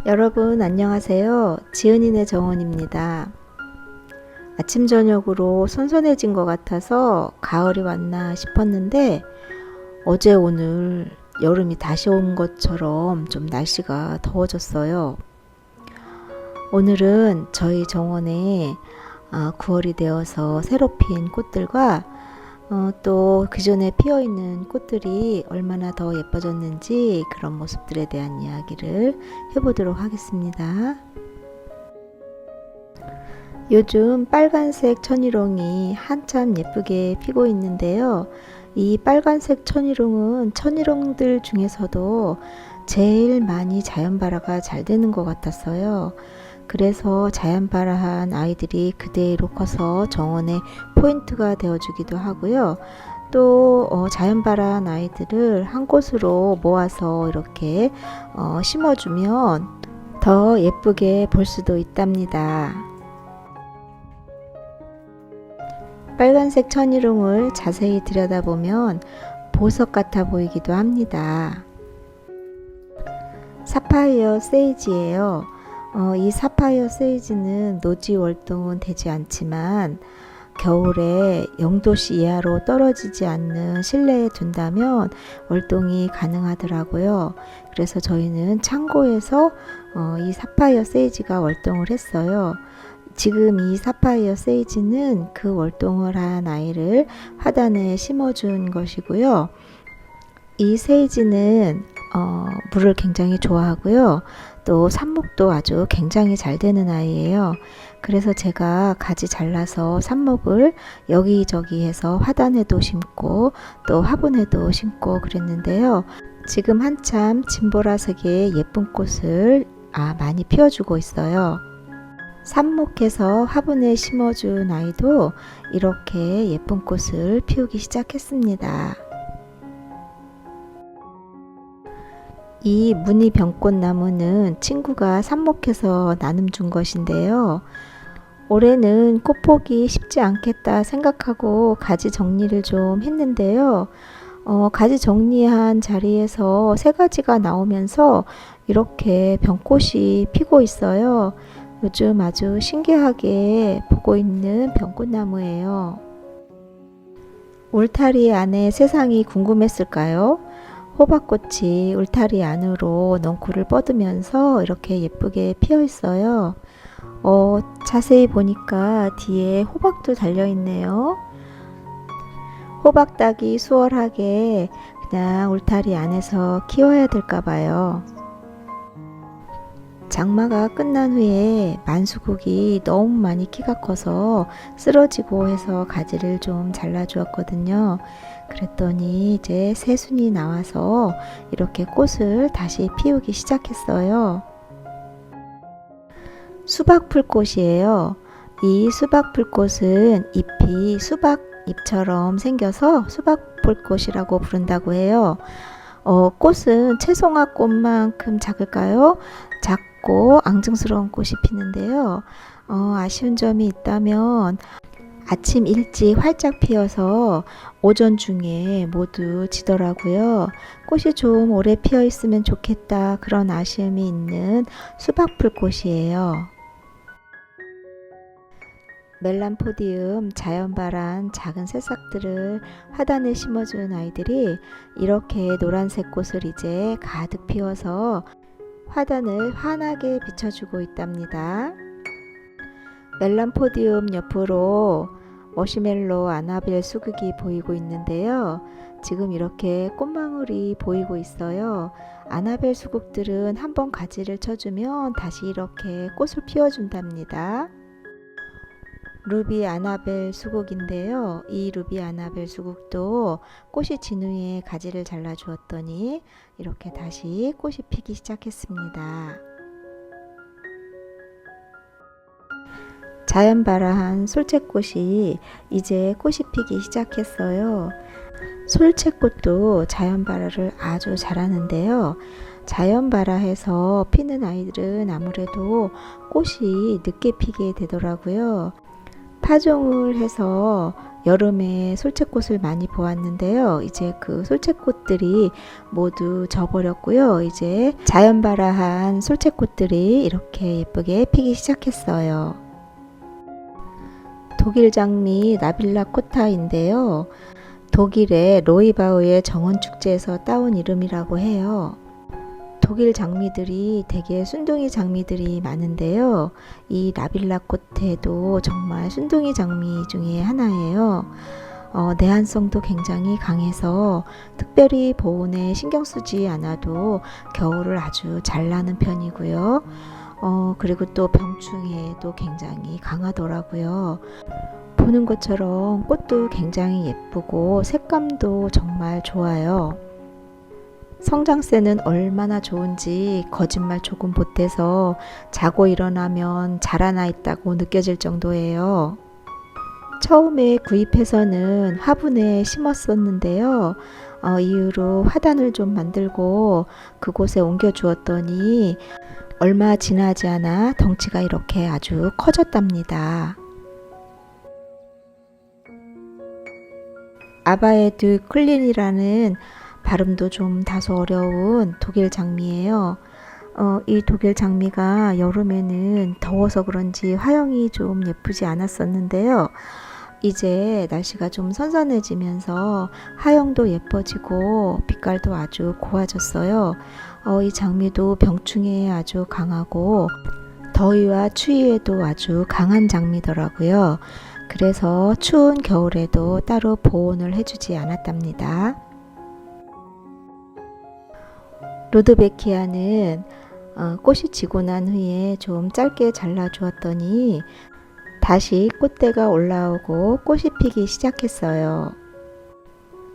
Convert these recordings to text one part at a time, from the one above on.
여러분 안녕하세요. 지은이네 정원입니다. 아침 저녁으로 선선해진 것 같아서 가을이 왔나 싶었는데 어제 오늘 여름이 다시 온 것처럼 좀 날씨가 더워졌어요. 오늘은 저희 정원에 9월이 되어서 새로 핀 꽃들과 또 그전에 피어있는 꽃들이 얼마나 더 예뻐졌는지 그런 모습들에 대한 이야기를 해보도록 하겠습니다. 요즘 빨간색 천일홍이 한참 예쁘게 피고 있는데요. 이 빨간색 천일홍은 천일홍들 중에서도 제일 많이 자연발화가 잘 되는 것 같았어요. 그래서 자연발화한 아이들이 그대로 커서 정원의 포인트가 되어주기도 하고요. 또 자연발화한 아이들을 한 곳으로 모아서 이렇게 심어주면 더 예쁘게 볼 수도 있답니다. 빨간색 천일홍을 자세히 들여다보면 보석 같아 보이기도 합니다. 사파이어 세이지예요. 이 사파이어 세이지는 노지 월동은 되지 않지만 겨울에 0도씨 이하로 떨어지지 않는 실내에 둔다면 월동이 가능하더라고요. 그래서 저희는 창고에서 이 사파이어 세이지가 월동을 했어요. 지금 이 사파이어 세이지는 그 월동을 한 아이를 화단에 심어준 것이고요. 이 세이지는 물을 굉장히 좋아하고요. 또 삽목도 아주 굉장히 잘 되는 아이예요. 그래서 제가 가지 잘라서 삽목을 여기저기 해서 화단에도 심고 또 화분에도 심고 그랬는데요. 지금 한참 진보라색의 예쁜 꽃을 많이 피워주고 있어요. 삽목해서 화분에 심어준 아이도 이렇게 예쁜 꽃을 피우기 시작했습니다. 이 무늬 병꽃나무는 친구가 삽목해서 나눔 준 것인데요. 올해는 꽃 보기 쉽지 않겠다 생각하고 가지 정리를 좀 했는데요. 가지 정리한 자리에서 새 가지가 나오면서 이렇게 병꽃이 피고 있어요. 요즘 아주 신기하게 보고 있는 병꽃나무예요. 울타리 안에 세상이 궁금했을까요? 호박꽃이 울타리 안으로 넝쿨을 뻗으면서 이렇게 예쁘게 피어 있어요. 자세히 보니까 뒤에 호박도 달려 있네요. 호박 따기 수월하게 그냥 울타리 안에서 키워야 될까 봐요. 장마가 끝난 후에 만수국이 너무 많이 키가 커서 쓰러지고 해서 가지를 좀 잘라 주었거든요. 그랬더니 이제 새순이 나와서 이렇게 꽃을 다시 피우기 시작했어요. 수박풀꽃이에요. 이 수박풀꽃은 잎이 수박잎처럼 생겨서 수박풀꽃이라고 부른다고 해요. 꽃은 채송화꽃만큼 작을까요? 작고 앙증스러운 꽃이 피는데요. 아쉬운 점이 있다면 아침 일찍 활짝 피어서 오전 중에 모두 지더라고요. 꽃이 좀 오래 피어 있으면 좋겠다 그런 아쉬움이 있는 수박풀꽃이에요. 멜란포디움 자연발한 작은 새싹들을 화단에 심어준 아이들이 이렇게 노란색 꽃을 이제 가득 피워서 화단을 환하게 비춰주고 있답니다. 멜란포디움 옆으로 머시멜로 아나벨 수국이 보이고 있는데요. 지금 이렇게 꽃망울이 보이고 있어요. 아나벨 수국들은 한번 가지를 쳐주면 다시 이렇게 꽃을 피워준답니다. 루비 아나벨 수국인데요. 이 루비 아나벨 수국도 꽃이 진 후에 가지를 잘라 주었더니 이렇게 다시 꽃이 피기 시작했습니다. 자연발화한 솔채꽃이 이제 꽃이 피기 시작했어요. 솔채꽃도 자연발화를 아주 잘하는데요. 자연발화해서 피는 아이들은 아무래도 꽃이 늦게 피게 되더라고요. 파종을 해서 여름에 솔채꽃을 많이 보았는데요. 이제 그 솔채꽃들이 모두 져버렸고요. 이제 자연발화한 솔채꽃들이 이렇게 예쁘게 피기 시작했어요. 독일 장미 나빌라 코타인데요. 독일의 로이바우의 정원축제에서 따온 이름이라고 해요. 독일 장미들이 되게 순둥이 장미들이 많은데요. 이 나빌라 코테도 정말 순둥이 장미 중에 하나예요. 내한성도 굉장히 강해서 특별히 보온에 신경 쓰지 않아도 겨울을 아주 잘 나는 편이고요. 그리고 또 병충해도 굉장히 강하더라고요. 보는 것처럼 꽃도 굉장히 예쁘고 색감도 정말 좋아요. 성장세는 얼마나 좋은지 거짓말 조금 못해서 자고 일어나면 자라나 있다고 느껴질 정도예요. 처음에 구입해서는 화분에 심었었는데요. 이후로 화단을 좀 만들고 그곳에 옮겨 주었더니 얼마 지나지 않아 덩치가 이렇게 아주 커졌답니다. 아바에드 클린이라는 발음도 좀 다소 어려운 독일 장미예요. 이 독일 장미가 여름에는 더워서 그런지 화형이 좀 예쁘지 않았었는데요. 이제 날씨가 좀 선선해지면서 화형도 예뻐지고 빛깔도 아주 고와졌어요. 이 장미도 병충해에 아주 강하고 더위와 추위에도 아주 강한 장미더라고요. 그래서 추운 겨울에도 따로 보온을 해주지 않았답니다. 루드베키아는 꽃이 지고 난 후에 좀 짧게 잘라 주었더니 다시 꽃대가 올라오고 꽃이 피기 시작했어요.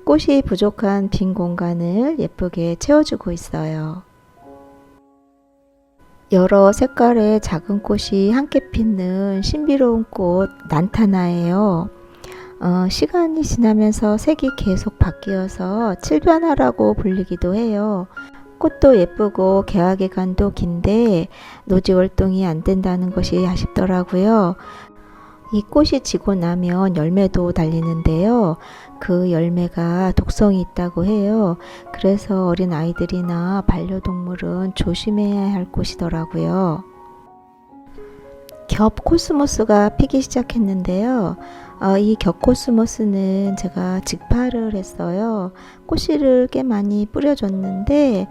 꽃이 부족한 빈 공간을 예쁘게 채워주고 있어요. 여러 색깔의 작은 꽃이 함께 피는 신비로운 꽃 난타나예요. 시간이 지나면서 색이 계속 바뀌어서 칠변화라고 불리기도 해요. 꽃도 예쁘고 개화기간도 긴데 노지 활동이 안 된다는 것이 아쉽더라고요. 이 꽃이 지고 나면 열매도 달리는데요. 그 열매가 독성이 있다고 해요. 그래서 어린 아이들이나 반려동물은 조심해야 할 꽃이더라고요. 겹 코스모스가 피기 시작했는데요. 이 겹 코스모스는 제가 직파를 했어요. 꽃씨를 꽤 많이 뿌려줬는데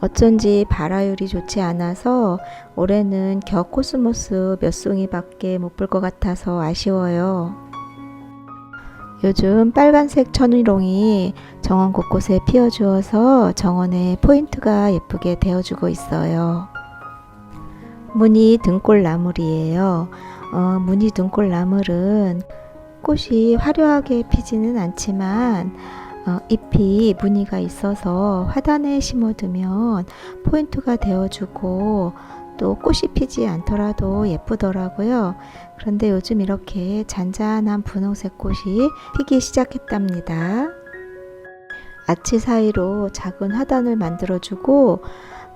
어쩐지 발화율이 좋지 않아서 올해는 겹 코스모스 몇 송이밖에 못 볼 것 같아서 아쉬워요. 요즘 빨간색 천일홍이 정원 곳곳에 피어주어서 정원에 포인트가 예쁘게 되어주고 있어요. 무늬 등골나물이에요. 무늬 등골나물은 꽃이 화려하게 피지는 않지만 잎이 무늬가 있어서 화단에 심어두면 포인트가 되어주고 또 꽃이 피지 않더라도 예쁘더라고요. 그런데 요즘 이렇게 잔잔한 분홍색 꽃이 피기 시작했답니다. 아치 사이로 작은 화단을 만들어주고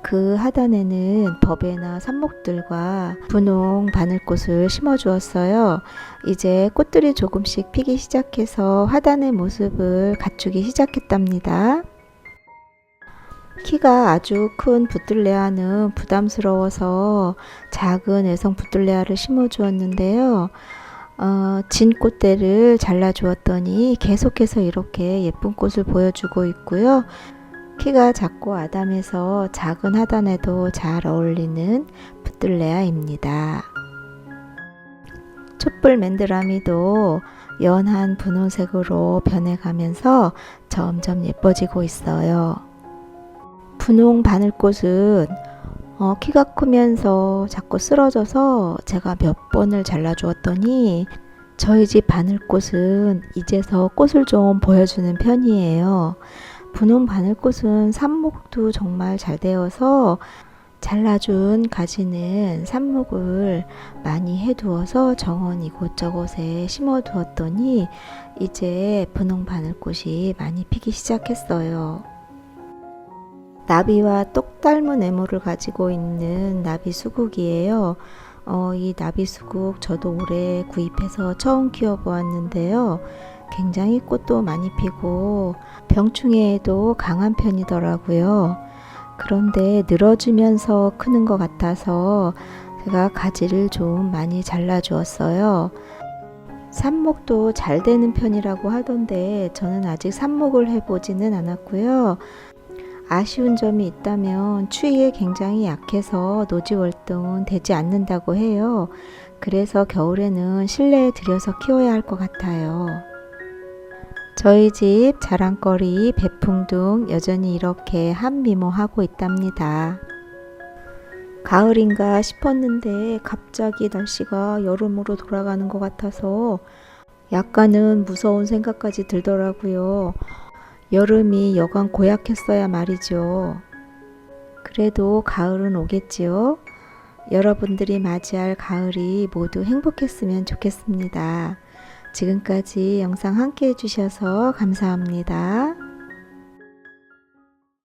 그 하단에는 버베나 삽목들과 분홍 바늘꽃을 심어 주었어요. 이제 꽃들이 조금씩 피기 시작해서 하단의 모습을 갖추기 시작했답니다. 키가 아주 큰 부틀레아는 부담스러워서 작은 애성 부틀레아를 심어 주었는데요. 진 꽃대를 잘라 주었더니 계속해서 이렇게 예쁜 꽃을 보여주고 있고요. 키가 작고 아담해서 작은 하단에도 잘 어울리는 부틀레아입니다. 촛불 맨드라미도 연한 분홍색으로 변해가면서 점점 예뻐지고 있어요. 분홍 바늘꽃은 키가 크면서 자꾸 쓰러져서 제가 몇 번을 잘라주었더니 저희 집 바늘꽃은 이제서 꽃을 좀 보여주는 편이에요. 분홍 바늘꽃은 삽목도 정말 잘 되어서 잘라준 가지는 삽목을 많이 해두어서 정원 이곳저곳에 심어두었더니 이제 분홍 바늘꽃이 많이 피기 시작했어요. 나비와 똑 닮은 애모를 가지고 있는 나비 수국이에요. 이 나비수국 저도 올해 구입해서 처음 키워보았는데요. 굉장히 꽃도 많이 피고 병충해에도 강한 편이더라고요. 그런데 늘어지면서 크는 것 같아서 제가 가지를 좀 많이 잘라 주었어요. 삽목도 잘 되는 편이라고 하던데 저는 아직 삽목을 해보지는 않았고요. 아쉬운 점이 있다면 추위에 굉장히 약해서 노지 월등은 되지 않는다고 해요. 그래서 겨울에는 실내에 들여서 키워야 할 것 같아요. 저희 집 자랑거리 배풍둥 여전히 이렇게 한미모하고 있답니다. 가을인가 싶었는데 갑자기 날씨가 여름으로 돌아가는 것 같아서 약간은 무서운 생각까지 들더라고요. 여름이 여간 고약했어야 말이죠. 그래도 가을은 오겠지요. 여러분들이 맞이할 가을이 모두 행복했으면 좋겠습니다. 지금까지 영상 함께 해주셔서 감사합니다.